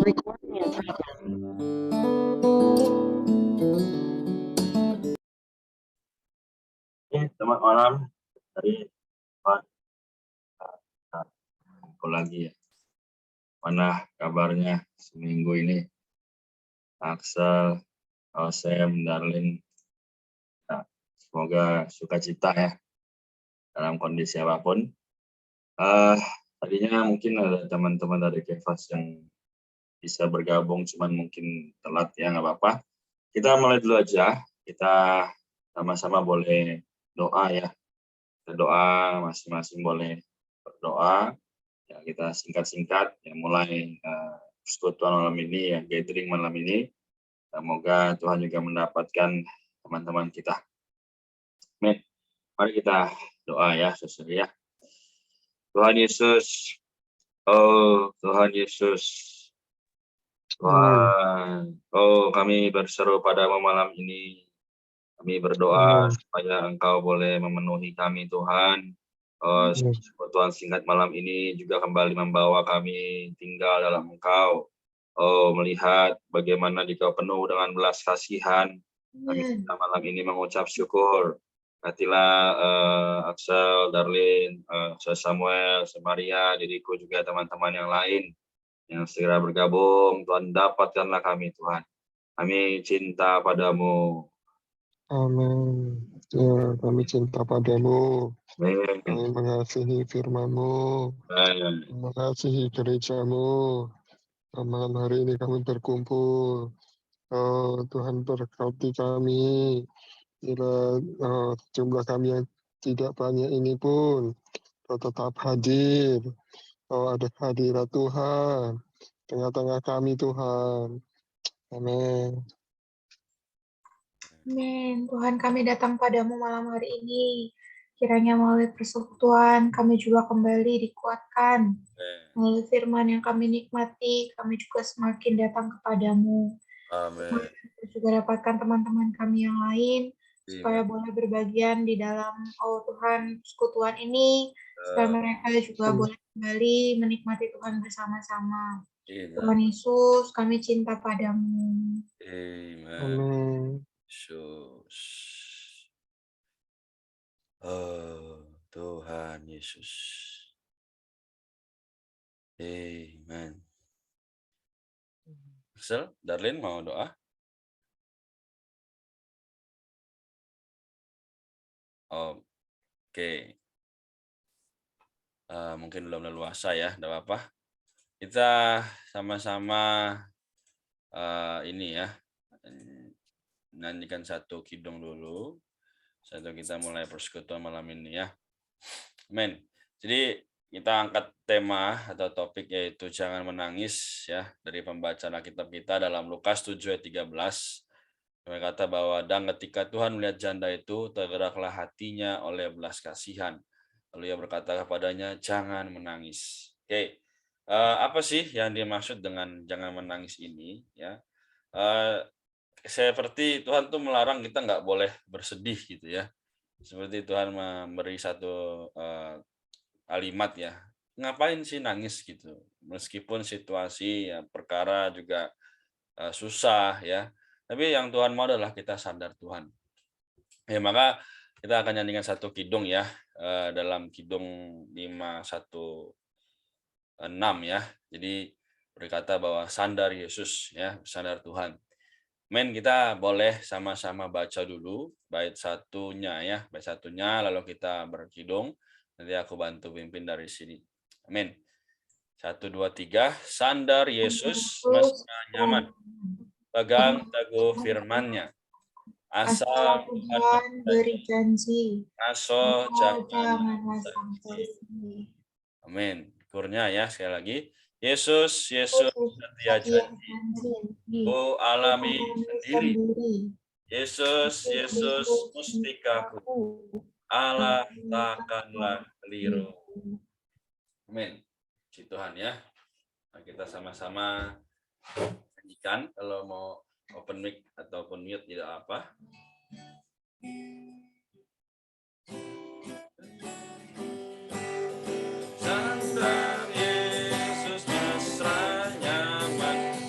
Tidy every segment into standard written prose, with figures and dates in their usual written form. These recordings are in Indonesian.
Oke, selamat malam dari Pak. Aku lagi ya. Mana kabarnya seminggu ini? Axel, Osem, Darlin. Nah, semoga sukacita ya dalam kondisi apapun. Tadinya mungkin ada teman-teman dari Kevas yang bisa bergabung, cuman mungkin telat ya, nggak apa-apa. Kita mulai dulu aja. Kita sama-sama boleh doa ya. Kita doa, masing-masing boleh berdoa. Ya, kita singkat-singkat ya, mulai persekutuan malam ini ya, gathering malam ini. Semoga Tuhan juga mendapatkan teman-teman kita. Amin. Mari kita doa ya, saudara ya. Tuhan Yesus, oh Tuhan Yesus, Tuhan, oh kami berseru padamu malam ini. Kami berdoa supaya Engkau boleh memenuhi kami Tuhan. Tuhan singkat malam ini juga kembali membawa kami tinggal dalam Engkau. Oh, melihat bagaimana Dikau penuh dengan belas kasihan. Kami malam ini mengucap syukur. Hatilah Axel, Darlin, Samuel, Maria, diriku juga teman-teman yang lain yang segera bergabung. Tuhan, dapatkanlah kami Tuhan. Kami cinta padamu. Amin. Ya, kami cinta padamu. Amin. Kami mengasihi firman-Mu. Mengasihi gereja-Mu. Malam hari ini kami berkumpul. Tuhan berkati kami. Bila jumlah kami yang tidak banyak ini pun tetap hadir. Ada hadirat Tuhan tengah-tengah kami Tuhan. Amin. Amin. Tuhan, kami datang padamu malam hari ini. Kiranya melalui persekutuan kami juga kembali dikuatkan. Melalui firman yang kami nikmati, kami juga semakin datang kepadamu. Amin. Juga dapatkan teman-teman kami yang lain, supaya boleh berbagian di dalam, oh Tuhan, persekutuan ini, supaya mereka juga boleh kembali menikmati Tuhan bersama-sama. Tuhan Yesus, kami cinta padamu. Amin. Yesus. Oh, Tuhan Yesus. Amen. Axel, Darlin mau doa? Oke. Mungkin belum leluasa ya, enggak apa-apa. Kita sama-sama ini ya, nyanyikan satu kidung dulu. Kita mulai persekutuan malam ini ya. Amin. Jadi kita angkat tema atau topik yaitu jangan menangis ya, dari pembacaan Alkitab kita dalam Lukas 7 ayat 13. Berkata bahwa dan ketika Tuhan melihat janda itu, tergeraklah hatinya oleh belas kasihan. Lalu ia berkata kepadanya, jangan menangis. Oke, apa sih yang dimaksud dengan jangan menangis ini ya? Seperti Tuhan tuh melarang kita nggak boleh bersedih gitu ya. Seperti Tuhan memberi satu kalimat ya, ngapain sih nangis gitu, meskipun situasi ya, perkara juga susah ya, tapi yang Tuhan mau adalah kita sadar Tuhan ya. Maka kita akan nyanyikan satu kidung ya, dalam kidung 516 ya. Jadi berkata bahwa sandar Yesus ya, sandar Tuhan. Men, kita boleh sama-sama baca dulu bait satunya ya, bait satunya, lalu kita berkidung. Nanti aku bantu pimpin dari sini. Amin. 1, 2, 3. Sandar Yesus mesra nyaman. Pegang teguh firman-Nya. Asal Tuhan beri janji. Aso Janganlah sampai. Amin. Kurnya ya sekali lagi. Yesus, Yesus setia janji. Ku alami sendiri. Yesus, Yesus mustikaku. Allah takkanlah keliru. Amin. Puji Tuhan ya. Nah, kita sama-sama nyanyikan. Kalau mau open mic ataupun mute tidak apa. Sandar Yesus mesra nyaman,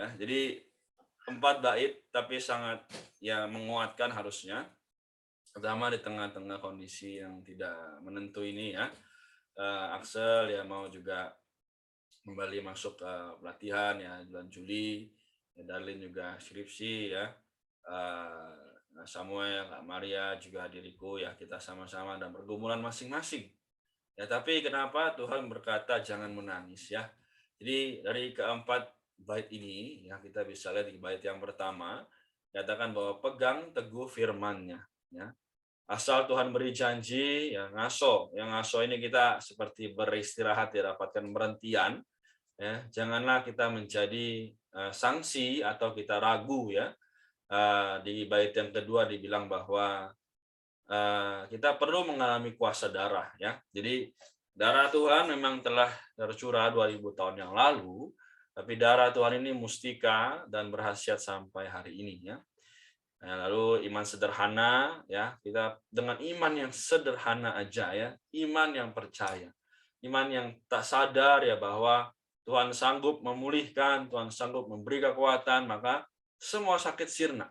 Ya, jadi 4 bait tapi sangat ya menguatkan harusnya. Pertama di tengah-tengah kondisi yang tidak menentu ini ya. Axel ya mau juga kembali masuk ke pelatihan ya bulan Juli. Ya, Darlin juga skripsi ya. Samuel, Kak Maria juga diriku ya, kita sama-sama dan pergumulan masing-masing. Ya, tapi kenapa Tuhan berkata jangan menangis ya. Jadi dari keempat bait ini ya kita bisa lihat di bait yang pertama katakan bahwa pegang teguh firman-Nya ya. Asal Tuhan beri janji ya ngaso. Yang ngaso ini kita seperti beristirahat ya, dapatkan berhentian ya. Janganlah kita menjadi sanksi atau kita ragu ya. Di bait yang kedua dibilang bahwa kita perlu mengalami kuasa darah ya. Jadi darah Tuhan memang telah tercurah 2000 tahun yang lalu, tapi darah Tuhan ini mustika dan berkhasiat sampai hari ini ya. Nah, lalu iman sederhana ya, kita dengan iman yang sederhana aja ya, iman yang percaya. Iman yang tak sadar ya bahwa Tuhan sanggup memulihkan, Tuhan sanggup memberi kekuatan, maka semua sakit sirna.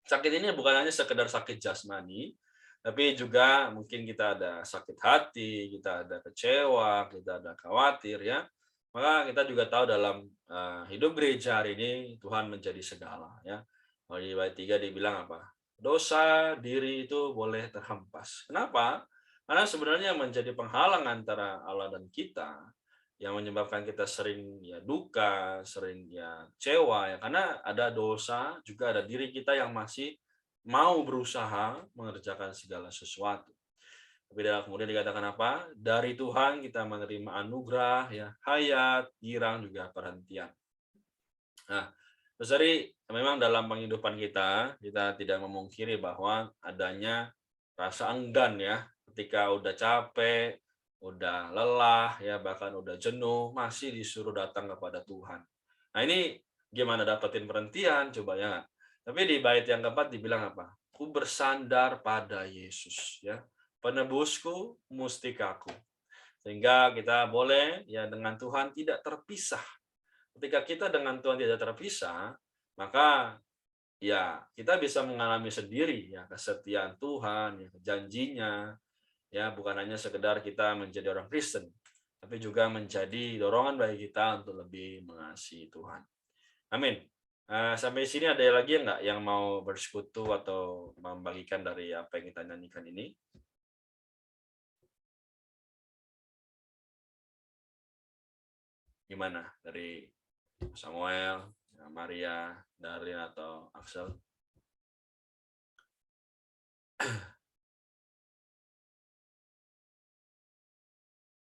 Sakit ini bukan hanya sekedar sakit jasmani, tapi juga mungkin kita ada sakit hati, kita ada kecewa, kita ada khawatir ya. Maka kita juga tahu dalam hidup gereja hari ini Tuhan menjadi segala ya. Kalau di bait 3 dibilang apa? Dosa diri itu boleh terhempas. Kenapa? Karena sebenarnya menjadi penghalang antara Allah dan kita yang menyebabkan kita sering ya duka, sering ya kecewa ya karena ada dosa, juga ada diri kita yang masih mau berusaha mengerjakan segala sesuatu. Tapi kemudian dikatakan apa? Dari Tuhan kita menerima anugerah ya, hayat, girang juga perhentian. Nah, Besari memang dalam penghidupan kita tidak memungkiri bahwa adanya rasa enggan ya, ketika udah capek, udah lelah ya, bahkan udah jenuh, masih disuruh datang kepada Tuhan. Nah, ini gimana dapetin perhentian coba ya. Tapi di bait yang keempat dibilang apa? Ku bersandar pada Yesus ya. Penebusku, mustikaku. Sehingga kita boleh ya dengan Tuhan tidak terpisah. Ketika kita dengan Tuhan tidak terpisah, maka ya kita bisa mengalami sendiri ya kesetiaan Tuhan, ya janjinya, ya bukan hanya sekedar kita menjadi orang Kristen, tapi juga menjadi dorongan bagi kita untuk lebih mengasihi Tuhan. Amin. Sampai sini ada lagi enggak yang mau bersekutu atau membagikan dari apa yang kita nyanyikan ini? Gimana dari Samuel, Maria, Darlin atau Axel?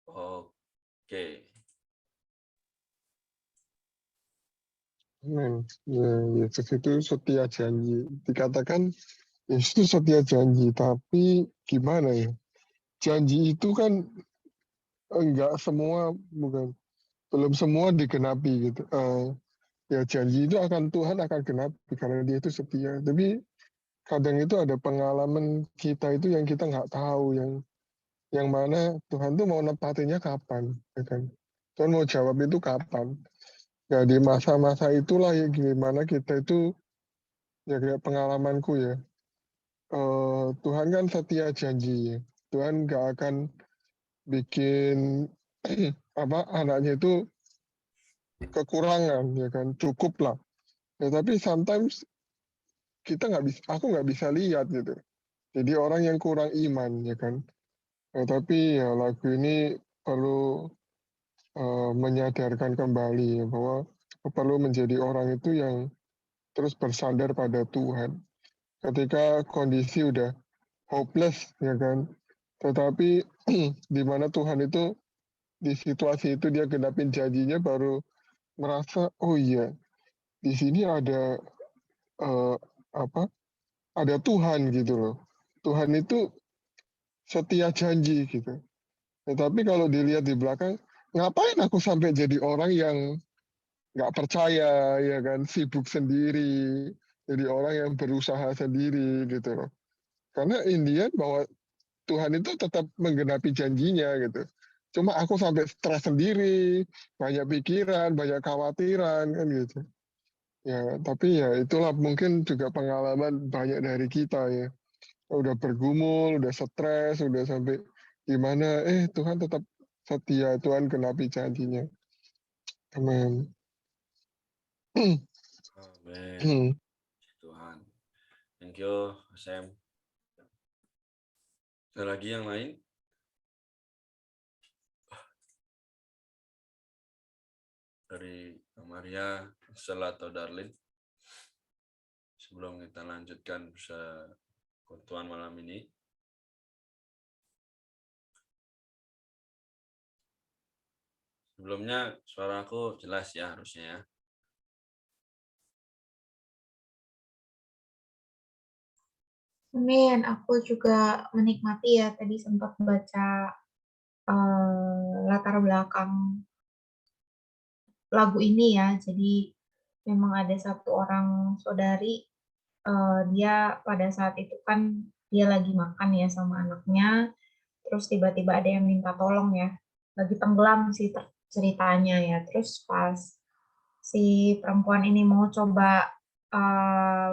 Oke. Amin. Ya, Yesus itu setia janji. Dikatakan Yesus setia janji, tapi gimana ya? Janji itu kan enggak semua, belum semua digenapi gitu. Ya janji itu Tuhan akan genapi karena dia itu setia. Tapi kadang itu ada pengalaman kita itu yang kita nggak tahu, yang mana Tuhan tuh mau nepatinya kapan, ya kan? Tuhan mau jawab itu kapan? Ya di masa-masa itulah ya gimana kita itu, ya kayak pengalamanku ya, Tuhan kan setia janji ya. Tuhan nggak akan bikin anaknya itu kekurangan, ya kan, cukup lah. Ya tapi sometimes aku nggak bisa lihat gitu. Jadi orang yang kurang iman, ya kan. Ya, tapi ya lagu ini perlu menyadarkan kembali ya, bahwa perlu menjadi orang itu yang terus bersandar pada Tuhan. Ketika kondisi udah hopeless, ya kan. Tetapi di mana Tuhan itu di situasi itu dia genapin janjinya, baru merasa oh iya di sini ada ada Tuhan gitu loh. Tuhan itu setia janji gitu. Tetapi kalau dilihat di belakang, ngapain aku sampai jadi orang yang nggak percaya, ya kan, sibuk sendiri, jadi orang yang berusaha sendiri gitu loh. Karena Indian bahwa Tuhan itu tetap menggenapi janjinya gitu. Cuma aku sampai stres sendiri, banyak pikiran, banyak khawatiran kan gitu. Ya, tapi ya itulah mungkin juga pengalaman banyak dari kita ya. Udah bergumul, udah stres, udah sampai gimana, Tuhan tetap setia, Tuhan genapi janjinya. Amin. Amin. Tuhan. Thank you, Sam. Ada lagi yang lain? Dari Maria, Sela atau Darlin? Sebelum kita lanjutkan persekutuan malam ini. Sebelumnya suara aku jelas ya harusnya ya. Amin. Aku juga menikmati ya tadi sempat baca latar belakang lagu ini ya. Jadi memang ada satu orang saudari, dia pada saat itu kan dia lagi makan ya sama anaknya, terus tiba-tiba ada yang minta tolong ya. Lagi tenggelam sih ceritanya ya. Terus pas si perempuan ini mau coba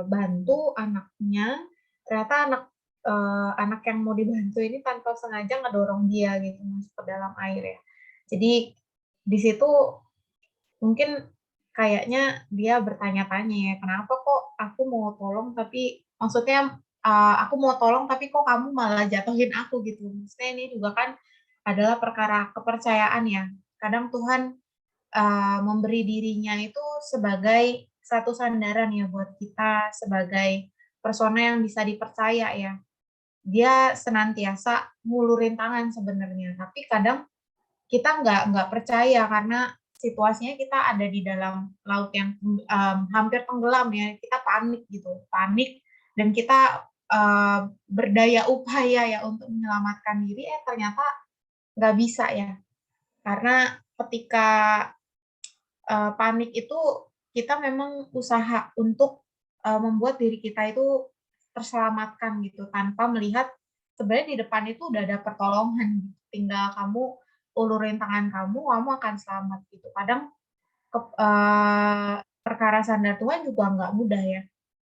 bantu anaknya, ternyata anak yang mau dibantu ini tanpa sengaja ngedorong dia gitu masuk ke dalam air ya. Jadi di situ mungkin kayaknya dia bertanya-tanya ya, kenapa kok aku mau tolong tapi maksudnya aku mau tolong tapi kok kamu malah jatuhin aku gitu. Maksudnya ini juga kan adalah perkara kepercayaan ya. Kadang Tuhan memberi dirinya itu sebagai satu sandaran ya buat kita sebagai persona yang bisa dipercaya ya. Dia senantiasa ngulurin tangan sebenarnya, tapi kadang kita nggak percaya karena situasinya kita ada di dalam laut yang hampir tenggelam ya, kita panik gitu, panik dan kita berdaya upaya ya untuk menyelamatkan diri, ternyata nggak bisa ya. Karena ketika panik itu kita memang usaha untuk membuat diri kita itu terselamatkan gitu tanpa melihat sebenarnya di depan itu udah ada pertolongan gitu. Tinggal kamu ulurin tangan kamu akan selamat gitu. Kadang perkara sandar Tuhan juga nggak mudah ya.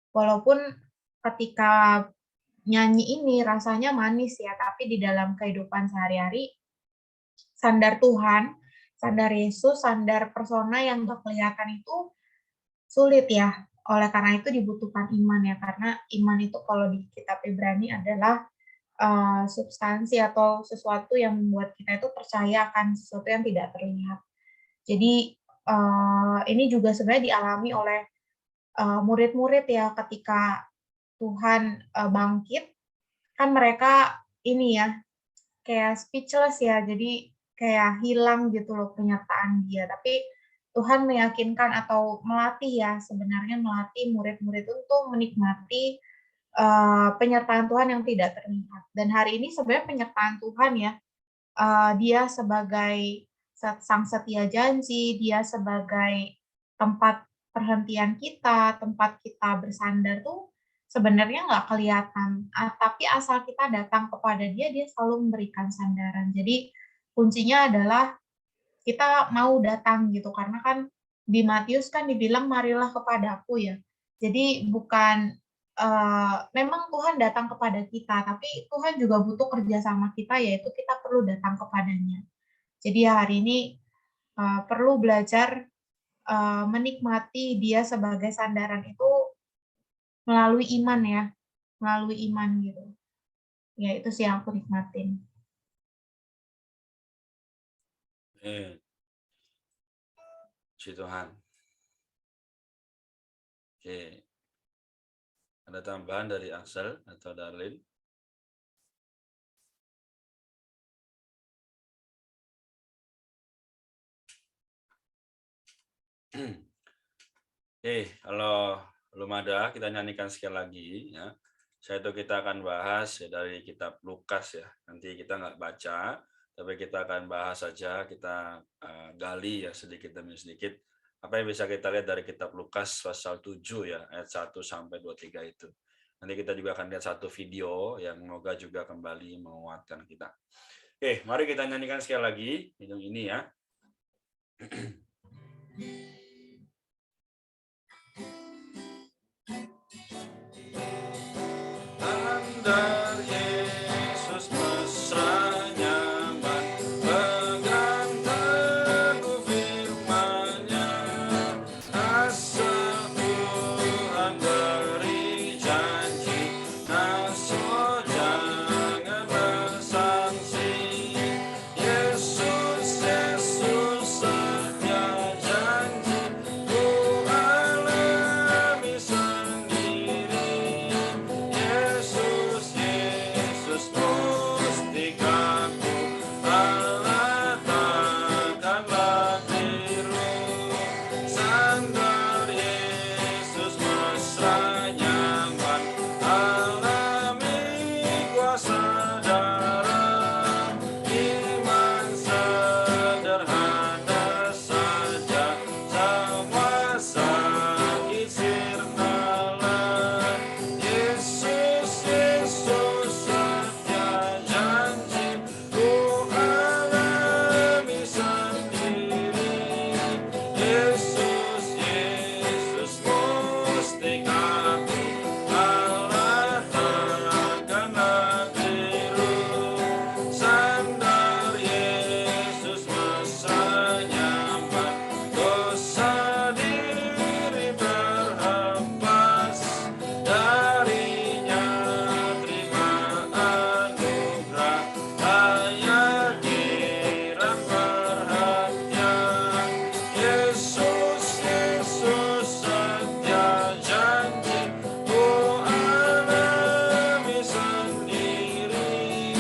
Walaupun ketika nyanyi ini rasanya manis ya, tapi di dalam kehidupan sehari-hari sandar Tuhan, sandar Yesus, sandar persona yang gak kelihatan itu sulit ya. Oleh karena itu dibutuhkan iman ya, karena iman itu kalau di kitab Ibrani adalah substansi atau sesuatu yang membuat kita itu percaya akan sesuatu yang tidak terlihat. Jadi ini juga sebenarnya dialami oleh murid-murid ya ketika Tuhan bangkit, kan mereka ini ya kayak speechless ya, jadi kayak hilang gitu loh penyertaan dia. Tapi Tuhan meyakinkan atau melatih ya, sebenarnya melatih murid-murid untuk menikmati penyertaan Tuhan yang tidak terlihat. Dan hari ini sebenarnya penyertaan Tuhan ya, dia sebagai sang setia janji, dia sebagai tempat perhentian kita, tempat kita bersandar tuh sebenarnya nggak kelihatan, tapi asal kita datang kepada dia, dia selalu memberikan sandaran. Jadi kuncinya adalah kita mau datang gitu, karena kan di Matius kan dibilang marilah kepadaku ya. Jadi bukan memang Tuhan datang kepada kita, tapi Tuhan juga butuh kerjasama kita, yaitu kita perlu datang kepadanya. Jadi hari ini perlu belajar menikmati dia sebagai sandaran itu melalui iman ya, melalui iman gitu. Ya itu sih yang aku nikmatin. Puji Tuhan. Oke. Ada tambahan dari Axel atau Darlin? Oke, kalau belum ada, kita nyanyikan sekali lagi ya. Itu kita akan bahas ya, dari kitab Lukas ya. Nanti kita nggak baca, tapi kita akan bahas saja, kita gali ya sedikit demi sedikit apa yang bisa kita lihat dari kitab Lukas pasal 7 ya, ayat 1 sampai 23 itu. Nanti kita juga akan lihat satu video yang semoga juga kembali menguatkan kita. Oke, mari kita nyanyikan sekali lagi hidung ini ya. Yesus, Yesus setia janji, ku alami sendiri.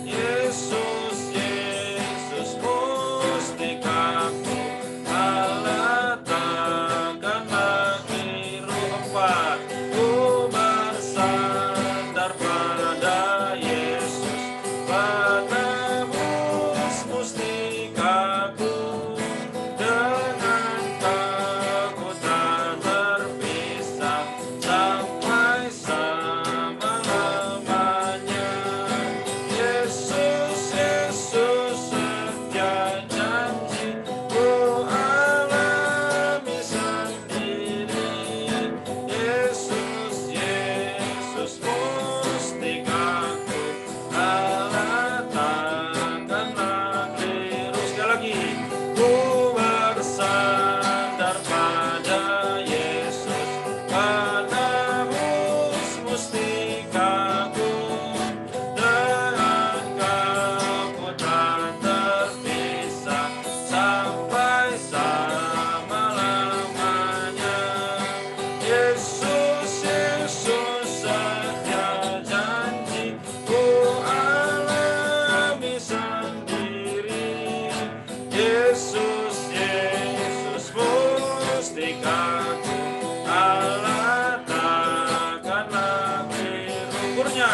Yesus, Yesus mustikaku, Allah takkanlah keliru. Empat, ku bersandar pada Yesus, penebus mustikaku. Dengan Kau tak terpisah sampai selama-lamanya. Yesus, Yesus setia janji, ku alami sendiri. Yesus, Yesus mustikaku, Allah takkanlah keliru. Sekali lagi, ku bersandar pada Yesus, penebus mustikaku. Dengan Kau ku tak terpisah sampai selama-lamanya. Yesus, Yesus setia janji, ku alami sendiri. Yesus, Yesus mustikaku, Allah takkanlah keliru. Ukurnya,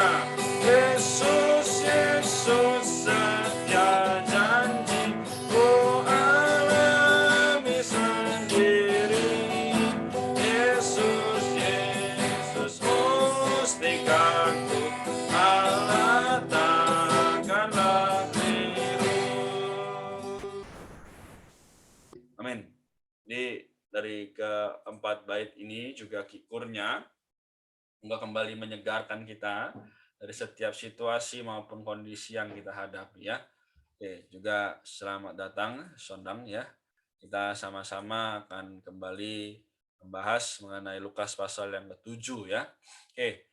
Yesus, Yesus setia janji, ku alami sendiri. Yesus, Yesus mustikaku, Allah takkanlah keliru. Amin. Dari keempat bait ini juga kikurnya juga kembali menyegarkan kita dari setiap situasi maupun kondisi yang kita hadapi ya. Oke, juga selamat datang Sondang ya. Kita sama-sama akan kembali membahas mengenai Lukas pasal yang ke-7 ya. Oke,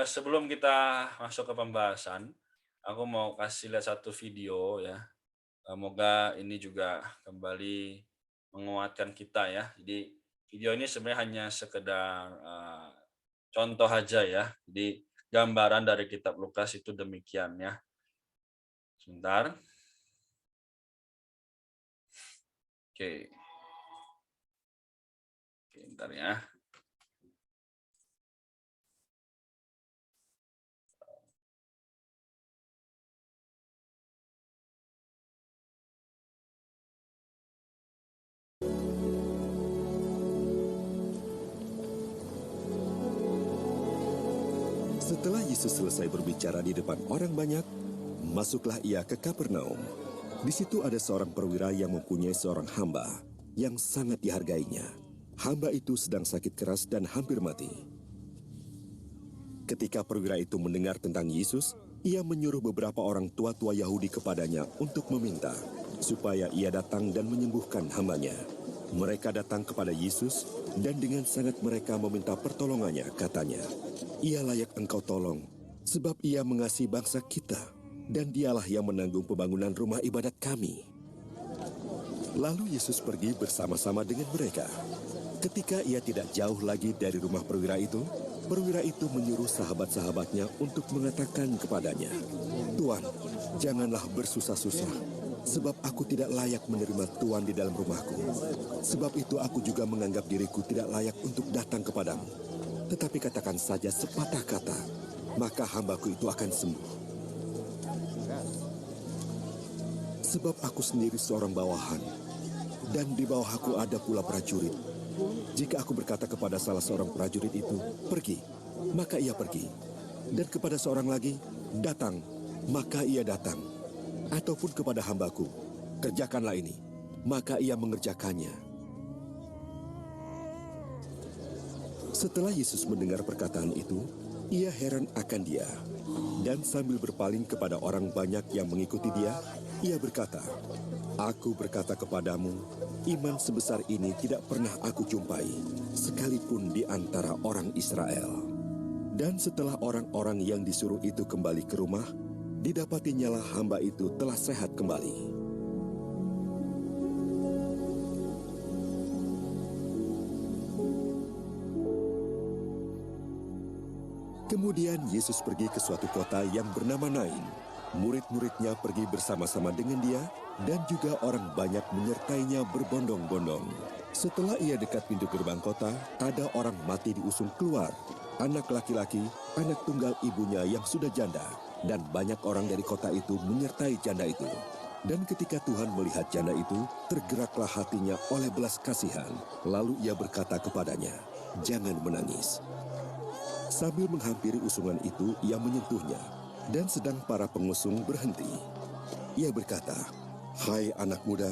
sebelum kita masuk ke pembahasan, aku mau kasih lihat satu video ya. Semoga ini juga kembali menguatkan kita ya. Jadi video ini sebenarnya hanya sekedar contoh aja ya. Jadi gambaran dari kitab Lukas itu demikian ya. Sebentar. Oke. Oke, bentar ya. Setelah Yesus selesai berbicara di depan orang banyak, masuklah ia ke Kapernaum. Di situ ada seorang perwira yang mempunyai seorang hamba yang sangat dihargainya. Hamba itu sedang sakit keras dan hampir mati. Ketika perwira itu mendengar tentang Yesus, ia menyuruh beberapa orang tua-tua Yahudi kepadanya untuk meminta supaya ia datang dan menyembuhkan hambanya. Mereka datang kepada Yesus dan dengan sangat mereka meminta pertolongannya, katanya, "Ia layak engkau tolong, sebab ia mengasihi bangsa kita, dan dialah yang menanggung pembangunan rumah ibadat kami." Lalu Yesus pergi bersama-sama dengan mereka. Ketika ia tidak jauh lagi dari rumah perwira itu menyuruh sahabat-sahabatnya untuk mengatakan kepadanya, "Tuan, janganlah bersusah-susah, sebab aku tidak layak menerima Tuan di dalam rumahku. Sebab itu aku juga menganggap diriku tidak layak untuk datang kepadamu. Tetapi katakan saja sepatah kata, maka hambaku itu akan sembuh. Sebab aku sendiri seorang bawahan, dan di bawah aku ada pula prajurit. Jika aku berkata kepada salah seorang prajurit itu, 'Pergi,' maka ia pergi. Dan kepada seorang lagi, 'Datang,' maka ia datang. Ataupun kepada hambaku, 'Kerjakanlah ini,' maka ia mengerjakannya." Setelah Yesus mendengar perkataan itu, ia heran akan dia. Dan sambil berpaling kepada orang banyak yang mengikuti dia, ia berkata, "Aku berkata kepadamu, iman sebesar ini tidak pernah aku jumpai, sekalipun di antara orang Israel." Dan setelah orang-orang yang disuruh itu kembali ke rumah, didapatinyalah hamba itu telah sehat kembali. Kemudian Yesus pergi ke suatu kota yang bernama Nain. Murid-muridnya pergi bersama-sama dengan dia dan juga orang banyak menyertainya berbondong-bondong. Setelah ia dekat pintu gerbang kota, ada orang mati diusung keluar. Anak laki-laki, anak tunggal ibunya yang sudah janda. Dan banyak orang dari kota itu menyertai janda itu. Dan ketika Tuhan melihat janda itu, tergeraklah hatinya oleh belas kasihan. Lalu ia berkata kepadanya, "Jangan menangis." Sambil menghampiri usungan itu, ia menyentuhnya. Dan sedang para pengusung berhenti. Ia berkata, "Hai anak muda,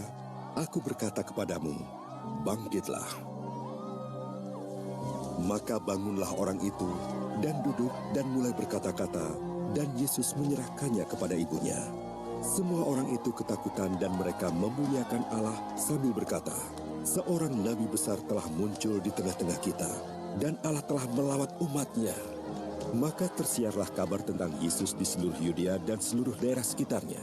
aku berkata kepadamu, bangkitlah." Maka bangunlah orang itu dan duduk dan mulai berkata-kata, dan Yesus menyerahkannya kepada ibunya. Semua orang itu ketakutan dan mereka memuliakan Allah sambil berkata, "Seorang nabi besar telah muncul di tengah-tengah kita, dan Allah telah melawat umatnya." Maka tersiarlah kabar tentang Yesus di seluruh Yudea dan seluruh daerah sekitarnya.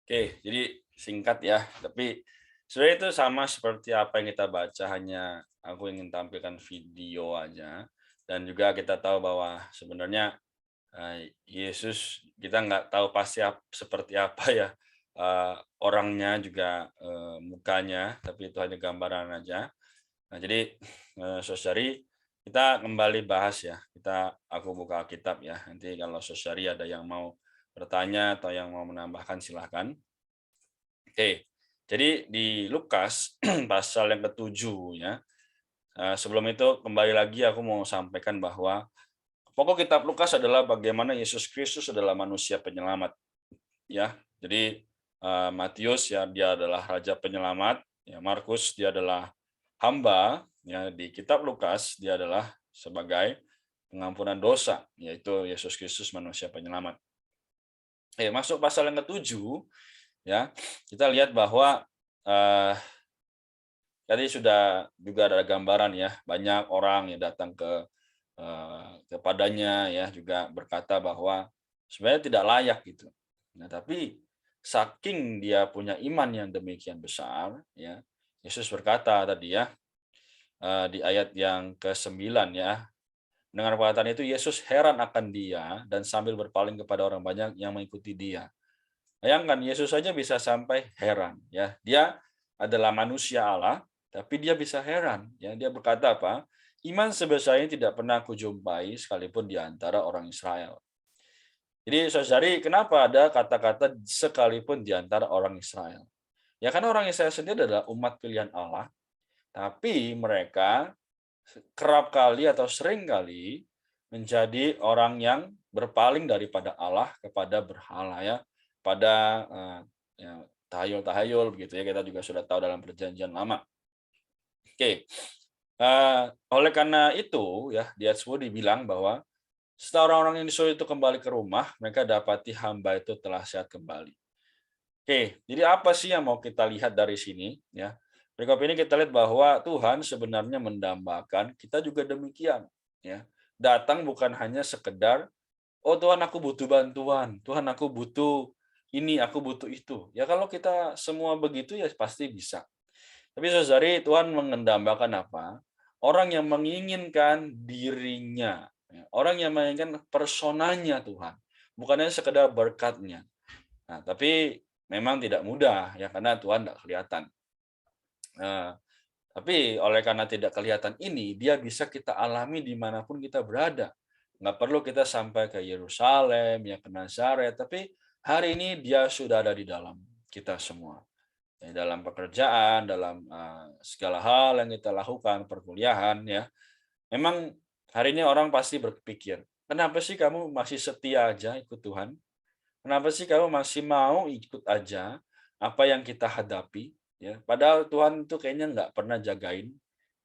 Oke, jadi singkat ya, tapi sebenarnya itu sama seperti apa yang kita baca, hanya aku ingin tampilkan video aja. Dan juga kita tahu bahwa sebenarnya Yesus, kita nggak tahu pasti seperti apa ya orangnya juga, mukanya, tapi itu hanya gambaran aja. Nah, jadi saudari, kita kembali bahas ya. Aku buka Alkitab ya. Nanti kalau saudari ada yang mau bertanya atau yang mau menambahkan silahkan. Oke, jadi di Lukas pasal yang ke-7 ya. Sebelum itu kembali lagi aku mau sampaikan bahwa pokok kitab Lukas adalah bagaimana Yesus Kristus adalah manusia penyelamat. Ya, jadi Matius ya dia adalah raja penyelamat, ya Markus dia adalah hamba, ya di kitab Lukas dia adalah sebagai pengampunan dosa, yaitu Yesus Kristus manusia penyelamat. Masuk pasal yang ke-7 ya. Kita lihat bahwa tadi sudah juga ada gambaran ya, banyak orang yang datang kepadanya ya, juga berkata bahwa sebenarnya tidak layak gitu. Nah, tapi saking dia punya iman yang demikian besar ya, Yesus berkata tadi ya di ayat yang ke-9 ya, dengan perkataan itu Yesus heran akan dia dan sambil berpaling kepada orang banyak yang mengikuti dia. Bayangkan Yesus saja bisa sampai heran ya. Dia adalah manusia Allah, tapi dia bisa heran ya. Dia berkata apa? Iman sebesar ini tidak pernah aku jumpai sekalipun di antara orang Israel. Jadi saudari, kenapa ada kata-kata sekalipun di antara orang Israel? Ya karena orang Israel sendiri adalah umat pilihan Allah, tapi mereka kerap kali atau sering kali menjadi orang yang berpaling daripada Allah kepada berhala ya, pada tahayul-tahayul begitu ya, kita juga sudah tahu dalam perjanjian lama. Oke. Oleh karena itu ya di ayat 10 dibilang bahwa setelah orang-orang yang disuruh itu kembali ke rumah, mereka dapati hamba itu telah sehat kembali. Oke, jadi apa sih yang mau kita lihat dari sini ya? Berikut ini kita lihat bahwa Tuhan sebenarnya mendambakan kita juga demikian ya. Datang bukan hanya sekedar, "Oh Tuhan aku butuh bantuan, Tuhan aku butuh ini, aku butuh itu." Ya kalau kita semua begitu ya pasti bisa. Tapi saudari, Tuhan mendambakan apa? Orang yang menginginkan dirinya, ya. Orang yang menginginkan personanya Tuhan, bukannya sekedar berkatnya. Nah, tapi memang tidak mudah ya karena Tuhan tidak kelihatan. Tapi oleh karena tidak kelihatan ini, dia bisa kita alami dimanapun kita berada. Nggak perlu kita sampai ke Yerusalem, ya ke Nazaret, tapi hari ini dia sudah ada di dalam kita semua. Ya, dalam pekerjaan, dalam segala hal yang kita lakukan, perkuliahan, ya. Memang hari ini orang pasti berpikir, kenapa sih kamu masih setia aja ikut Tuhan? Kenapa sih kamu masih mau ikut aja apa yang kita hadapi? Ya, padahal Tuhan itu kayaknya nggak pernah jagain.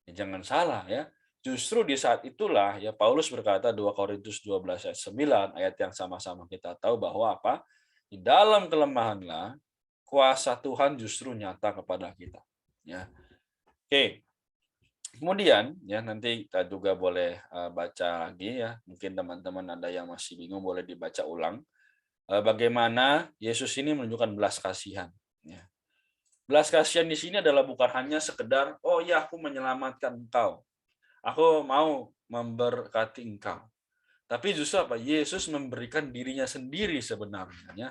Ya, jangan salah ya. Justru di saat itulah ya Paulus berkata 2 Korintus 12 ayat 9, ayat yang sama-sama kita tahu bahwa apa? Di dalam kelemahanlah kuasa Tuhan justru nyata kepada kita. Ya. Oke. Kemudian ya nanti kita juga boleh baca lagi ya. Mungkin teman-teman ada yang masih bingung boleh dibaca ulang. Bagaimana Yesus ini menunjukkan belas kasihan. Ya. Belas kasihan di sini adalah bukan hanya sekedar, oh ya aku menyelamatkan engkau. aku mau memberkati engkau. Tapi justru apa? Yesus memberikan dirinya sendiri sebenarnya. Ya.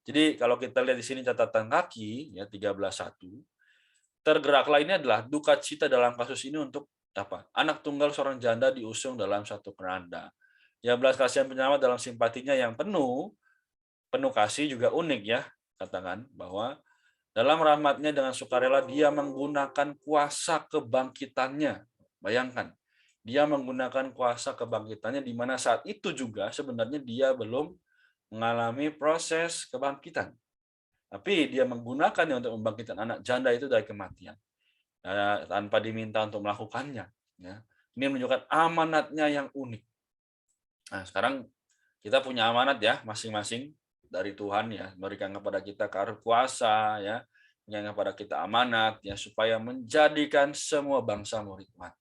Jadi kalau kita lihat di sini catatan kaki, ya 13:1, tergeraklah ini adalah duka cita dalam kasus ini untuk apa? Anak tunggal seorang janda diusung dalam satu keranda. Ya belas kasihan penyelamat dalam simpatinya yang penuh kasih juga unik ya, katakan bahwa dalam rahmatnya dengan sukarela dia menggunakan kuasa kebangkitannya. Bayangkan, dia menggunakan kuasa kebangkitannya di mana saat itu juga sebenarnya dia belum mengalami proses kebangkitan. Tapi dia menggunakannya untuk membangkitkan anak janda itu dari kematian. Tanpa diminta untuk melakukannya. Ya. Ini menunjukkan amanatnya yang unik. Nah, sekarang kita punya amanat ya masing-masing dari Tuhan ya, memberikan kepada kita karunia kuasa ya, memberikan kepada kita amanat ya supaya menjadikan semua bangsa murid-murid.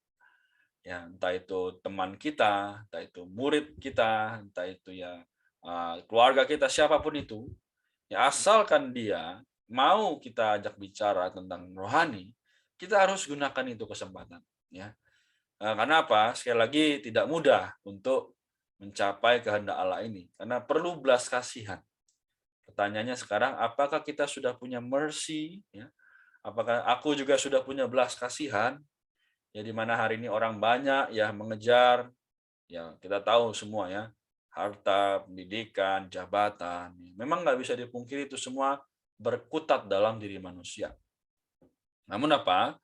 Ya, entah itu teman kita, entah itu murid kita, entah itu ya keluarga kita, siapapun itu, ya asalkan dia mau kita ajak bicara tentang rohani, kita harus gunakan itu kesempatan ya. Karena apa? Sekali lagi tidak mudah untuk mencapai kehendak Allah ini karena perlu belas kasihan. Pertanyaannya sekarang, apakah kita sudah punya mercy ya? Apakah aku juga sudah punya belas kasihan? Ya di mana hari ini orang banyak ya mengejar ya kita tahu semua ya, harta, pendidikan, jabatan. Memang nggak bisa dipungkiri itu semua berkutat dalam diri manusia. Namun apa?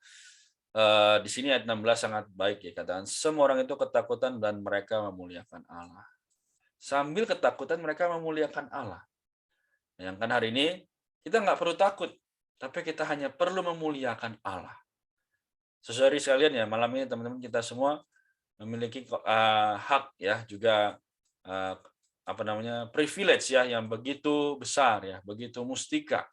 Di sini ayat 16 sangat baik ya, katakan semua orang itu ketakutan dan mereka memuliakan Allah. Sambil ketakutan mereka memuliakan Allah. Yang kan hari ini kita nggak perlu takut, tapi kita hanya perlu memuliakan Allah. Saudari sekalian ya, malam ini teman-teman kita semua memiliki hak ya, juga privilege ya yang begitu besar ya, begitu mustika.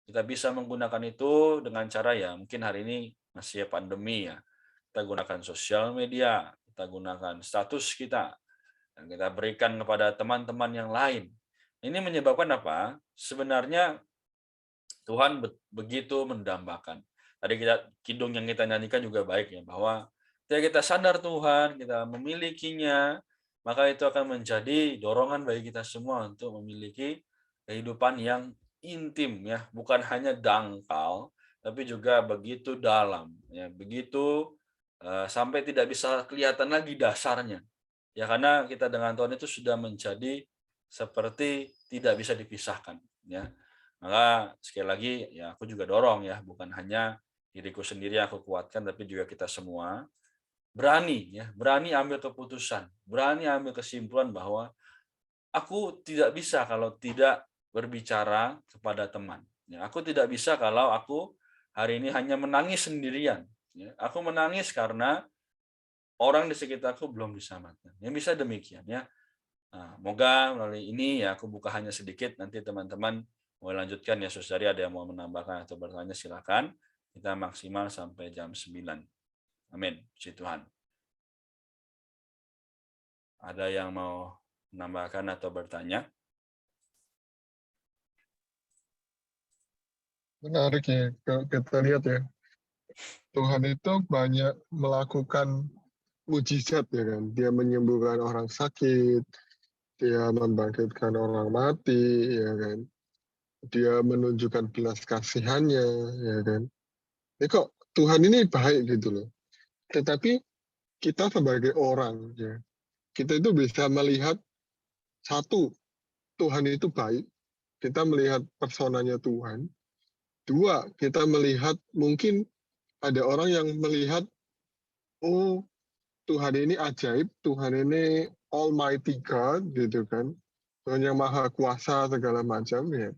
Kita bisa menggunakan itu dengan cara ya, mungkin hari ini masih pandemi ya, kita gunakan sosial media, kita gunakan status kita, dan kita berikan kepada teman-teman yang lain. Ini menyebabkan apa? Sebenarnya Tuhan begitu mendambakan. Tadi kidung yang kita nyanyikan juga baik ya, bahwa ketika kita sadar Tuhan, kita memilikinya, maka itu akan menjadi dorongan bagi kita semua untuk memiliki kehidupan yang intim ya, bukan hanya dangkal, tapi juga begitu dalam ya, begitu sampai tidak bisa kelihatan lagi dasarnya. Ya karena kita dengan Tuhan itu sudah menjadi seperti tidak bisa dipisahkan ya. Maka sekali lagi ya aku juga dorong ya, bukan hanya diriku sendiri yang aku kuatkan, tapi juga kita semua berani ambil keputusan, berani ambil kesimpulan bahwa aku tidak bisa kalau tidak berbicara kepada teman. Ya, aku tidak bisa kalau aku hari ini hanya menangis sendirian. Ya, aku menangis karena orang di sekitarku belum diselamatkan. Yang bisa demikian ya. Nah, moga melalui ini ya aku buka hanya sedikit, nanti teman-teman mau lanjutkan ya saudari, ada yang mau menambahkan atau bertanya silakan. Kita maksimal sampai jam 9. Amin. Puji Tuhan. Ada yang mau menambahkan atau bertanya? Menarik ya, kalau kita lihat ya. Tuhan itu banyak melakukan mujizat ya kan. Dia menyembuhkan orang sakit, dia membangkitkan orang mati, ya kan. Dia menunjukkan belas kasihannya, ya kan. Ini kok Tuhan ini baik gitu loh. Tetapi kita sebagai orang, ya, kita itu bisa melihat satu, Tuhan itu baik. Kita melihat personanya Tuhan. Dua, kita melihat mungkin ada orang yang melihat, oh Tuhan ini ajaib, Tuhan ini Almighty God gitu kan, Tuhan yang maha kuasa segala macam ya.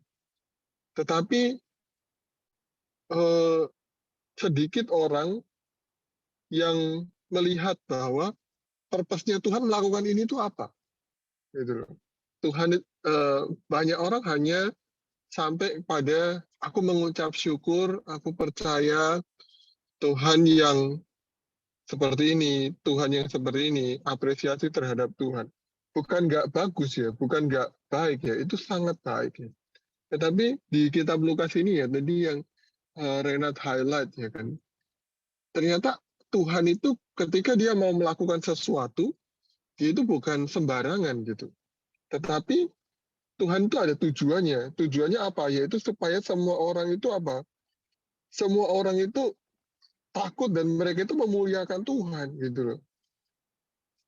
Tetapi sedikit orang yang melihat bahwa purpose-nya Tuhan melakukan ini itu apa, gitu loh. Tuhan banyak orang hanya sampai pada aku mengucap syukur, aku percaya Tuhan yang seperti ini, Tuhan yang seperti ini, apresiasi terhadap Tuhan. Bukan nggak bagus ya, bukan nggak baik ya, itu sangat baik ya. Tetapi di kitab Lukas ini ya, tadi yang Renat highlight ya kan, ternyata Tuhan itu ketika dia mau melakukan sesuatu, dia itu bukan sembarangan gitu. Tetapi Tuhan itu ada tujuannya. Tujuannya apa? Yaitu supaya semua orang itu apa? Semua orang itu takut dan mereka itu memuliakan Tuhan gitu loh.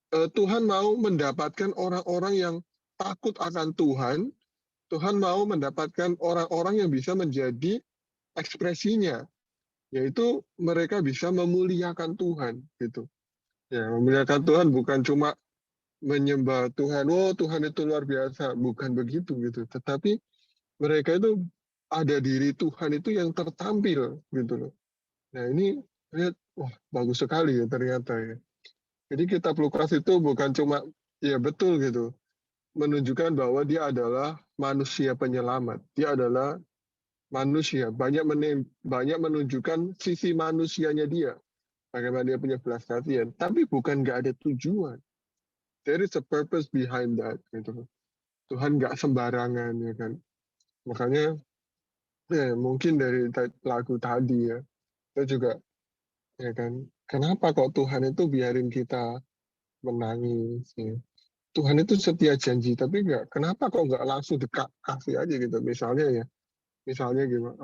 Tuhan mau mendapatkan orang-orang yang takut akan Tuhan. Tuhan mau mendapatkan orang-orang yang bisa menjadi ekspresinya, yaitu mereka bisa memuliakan Tuhan gitu. Ya, memuliakan Tuhan bukan cuma menyembah Tuhan, oh Tuhan itu luar biasa, bukan begitu gitu. Tetapi mereka itu ada diri Tuhan itu yang tertampil gitu loh. Nah ini lihat, wah bagus sekali ya ternyata ya. Jadi kitab Lukas itu bukan cuma ya betul gitu, menunjukkan bahwa dia adalah manusia penyelamat. Dia adalah manusia, banyak menunjukkan sisi manusianya dia, bagaimana dia punya belas kasihan. Tapi bukan nggak ada tujuan. There is a purpose behind that. Gitu. Tuhan nggak sembarangan ya kan. Makanya mungkin dari lagu tadi ya, kita juga ya kan. Kenapa kok Tuhan itu biarin kita menangis? Ya. Tuhan itu setia janji, tapi nggak. Kenapa kok nggak langsung kasih aja gitu? Misalnya gimana?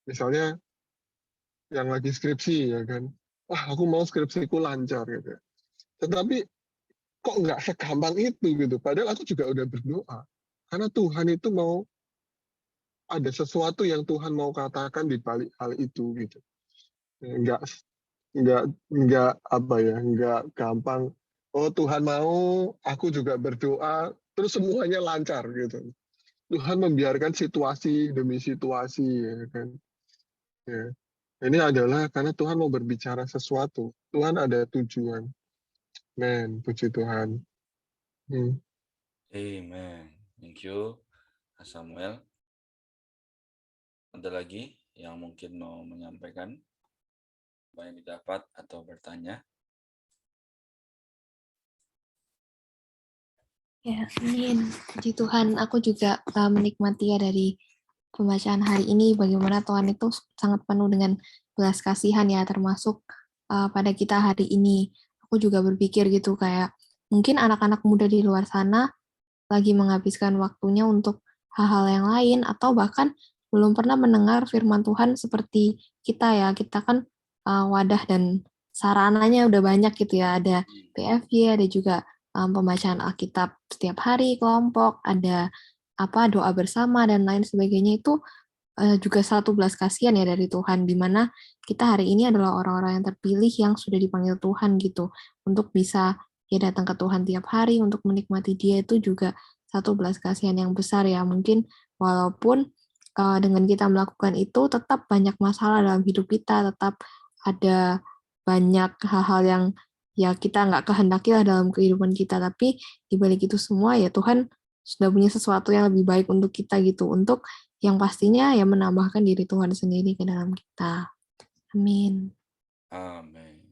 Misalnya yang lagi skripsi ya kan, wah aku mau skripsiku lancar gitu. Tetapi kok nggak segampang itu gitu. Padahal aku juga udah berdoa. Karena Tuhan itu mau ada sesuatu yang Tuhan mau katakan di balik hal itu gitu. Nggak nggak nggak apa ya, nggak gampang. Oh Tuhan mau, aku juga berdoa, terus semuanya lancar gitu. Tuhan membiarkan situasi demi situasi ya kan. Ya. Ini adalah karena Tuhan mau berbicara sesuatu. Tuhan ada tujuan. Men, puji Tuhan. Amen. Thank you, Samuel. Ada lagi yang mungkin mau menyampaikan apa yang didapat atau bertanya? Ya, amin. Puji Tuhan, aku juga menikmati ya dari pembacaan hari ini bagaimana Tuhan itu sangat penuh dengan belas kasihan ya, termasuk pada kita hari ini. Aku juga berpikir gitu kayak mungkin anak-anak muda di luar sana lagi menghabiskan waktunya untuk hal-hal yang lain atau bahkan belum pernah mendengar firman Tuhan seperti kita ya. Kita kan wadah dan sarananya udah banyak gitu ya. Ada PFY, ada juga pembacaan Alkitab setiap hari kelompok, ada doa bersama dan lain sebagainya. Itu juga satu belas kasihan ya dari Tuhan, di mana kita hari ini adalah orang-orang yang terpilih yang sudah dipanggil Tuhan gitu untuk bisa ya datang ke Tuhan tiap hari untuk menikmati Dia. Itu juga satu belas kasihan yang besar ya. Mungkin walaupun dengan kita melakukan itu tetap banyak masalah dalam hidup kita, tetap ada banyak hal-hal yang ya kita nggak kehendaki lah dalam kehidupan kita, tapi di balik itu semua ya Tuhan sudah punya sesuatu yang lebih baik untuk kita gitu, untuk yang pastinya ya menambahkan diri Tuhan sendiri ke dalam kita. Amin. Amin.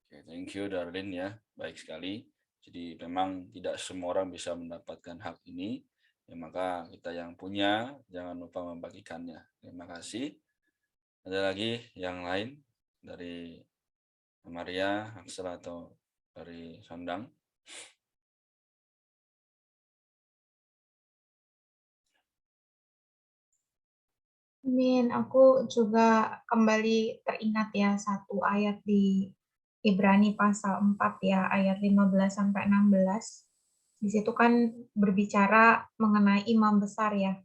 Oke, thank you Darlene ya, baik sekali. Jadi memang tidak semua orang bisa mendapatkan hak ini, ya, maka kita yang punya jangan lupa membagikannya. Terima kasih. Ada lagi yang lain dari Maria, Axel atau dari Sondang? Amin. Aku juga kembali teringat ya satu ayat di Ibrani pasal 4 ya, ayat 15 sampai 16. Di situ kan berbicara mengenai imam besar ya.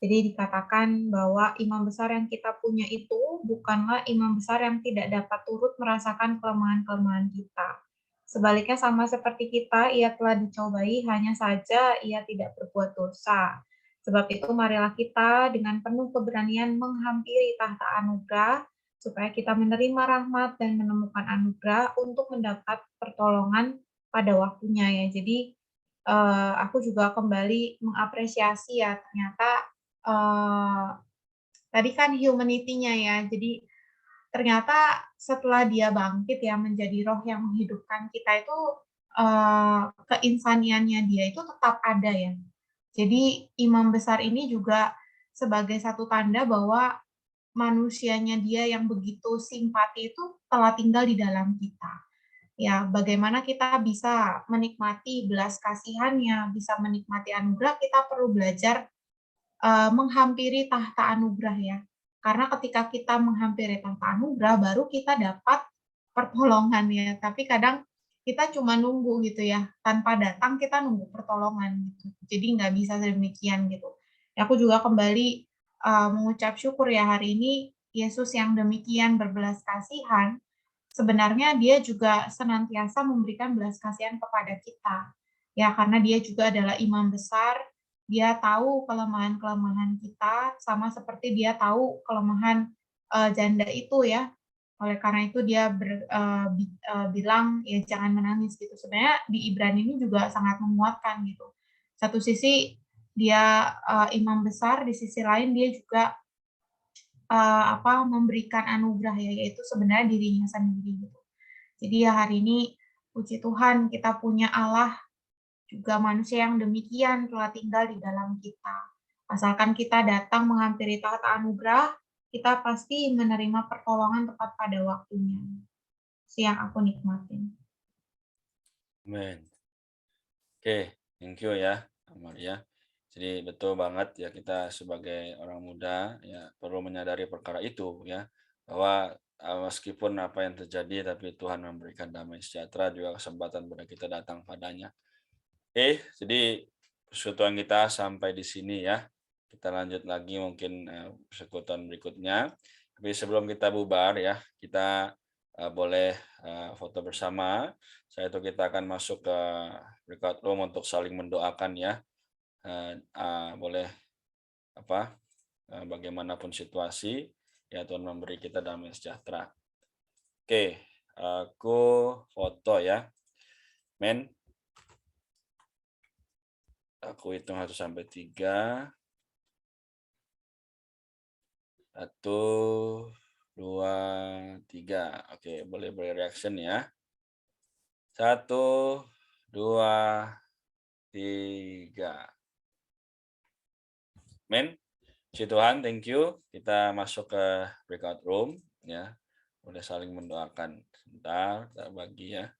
Jadi dikatakan bahwa imam besar yang kita punya itu bukanlah imam besar yang tidak dapat turut merasakan kelemahan-kelemahan kita. Sebaliknya sama seperti kita, ia telah dicobai, hanya saja ia tidak berbuat dosa. Sebab itu marilah kita dengan penuh keberanian menghampiri tahta anugerah, supaya kita menerima rahmat dan menemukan anugerah untuk mendapat pertolongan pada waktunya ya. Jadi aku juga kembali mengapresiasi ya, ternyata tadi kan humanity-nya ya. Jadi ternyata setelah dia bangkit ya menjadi roh yang menghidupkan kita itu keinsaniannya dia itu tetap ada ya. Jadi imam besar ini juga sebagai satu tanda bahwa manusianya dia yang begitu simpati itu telah tinggal di dalam kita. Ya, bagaimana kita bisa menikmati belas kasihannya, bisa menikmati anugerah, kita perlu belajar menghampiri tahta anugerah ya. Karena ketika kita menghampiri tahta anugerah, baru kita dapat pertolongan ya. Tapi kadang kita cuma nunggu gitu ya, tanpa datang kita nunggu pertolongan gitu. Jadi nggak bisa demikian gitu. Ya, aku juga kembali mengucap syukur ya hari ini Yesus yang demikian berbelas kasihan, sebenarnya dia juga senantiasa memberikan belas kasihan kepada kita. Ya, karena dia juga adalah imam besar, dia tahu kelemahan-kelemahan kita, sama seperti dia tahu kelemahan janda itu ya. Oleh karena itu dia bilang ya jangan menangis gitu. Sebenarnya di Ibrani ini juga sangat menguatkan gitu. Satu sisi dia imam besar, di sisi lain dia juga memberikan anugerah ya, yaitu sebenarnya dirinya sendiri gitu. Jadi ya hari ini puji Tuhan kita punya Allah juga manusia yang demikian telah tinggal di dalam kita. Asalkan kita datang menghampiri tahta anugerah, kita pasti menerima pertolongan tepat pada waktunya. Itu yang aku nikmatin. Amin. Oke, thank you ya, Amalia. Jadi betul banget ya, kita sebagai orang muda ya perlu menyadari perkara itu ya, bahwa meskipun apa yang terjadi tapi Tuhan memberikan damai sejahtera, juga kesempatan pada kita datang padanya. Jadi persekutuan kita sampai di sini ya. Kita lanjut lagi mungkin persekutuan berikutnya. Tapi sebelum kita bubar ya, kita boleh foto bersama. Setelah itu kita akan masuk ke breakout room untuk saling mendoakan ya. Boleh bagaimanapun situasi ya, Tuhan memberi kita damai sejahtera. Oke, aku foto ya. Men. Aku hitung 1 sampai 3. 1, 2, 3. Oke, boleh beri reaction ya. 1, 2, 3. Men, puji Tuhan, thank you. Kita masuk ke breakout room ya. Boleh saling mendoakan. Sebentar, kita bagi ya.